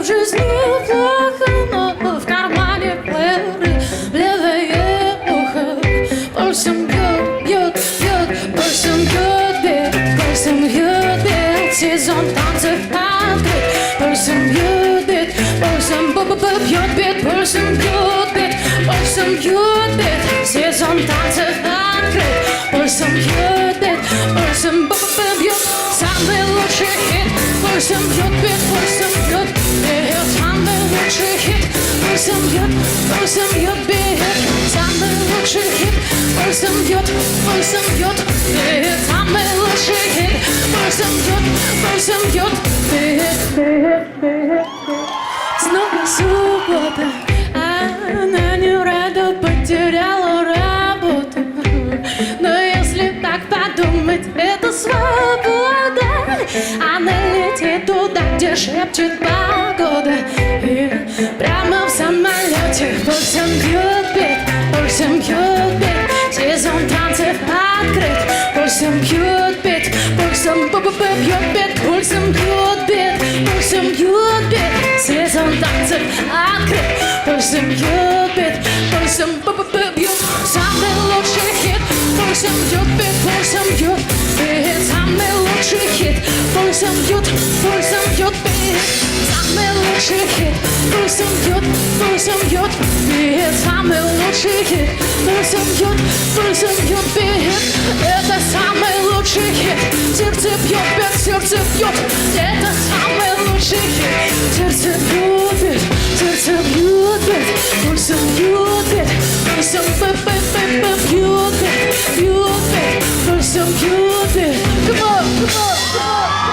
в жизни плохо, но в кармане плееры, левое ухо пульсом бьет, бьет, бьет, пульсом бьет, бьет, сезон танцев открыт, пульсом бьет, пульсом бьет, пульсом бьет, пульсом бьет, сезон танцев открыт, пульсом бьет, пульсом бьет, самый лучший хит, пульсом бьет, самый лучший хит, пульсом бьет, самый лучший хит, пульсом бьет, самый лучший хит, пульсом бьет, снова суббота, она не рада, потеряла работу, но если так подумать, это свобода. Она летит туда, где шепчет погода, и прямо в самолете пульсом бьет бит, сезон танцев открыт, пульсом бьет бит, пульсом бьет бит, пульсом бьет бит, сезон танцев открыт, пульсом бьет бит, самый лучший хит, пульсом бьет бит, самый лучший хит, пульсом бьет бит, самый лучший хит, пульсом бьет бит, самый лучший хит, пульсом бьет бит, это самый лучший хит, сердце бьет, это самый лучший хит, сердце бьет бит, пульсом бьет бит, пульсом бьет бит, пульсом бьет бит, come on.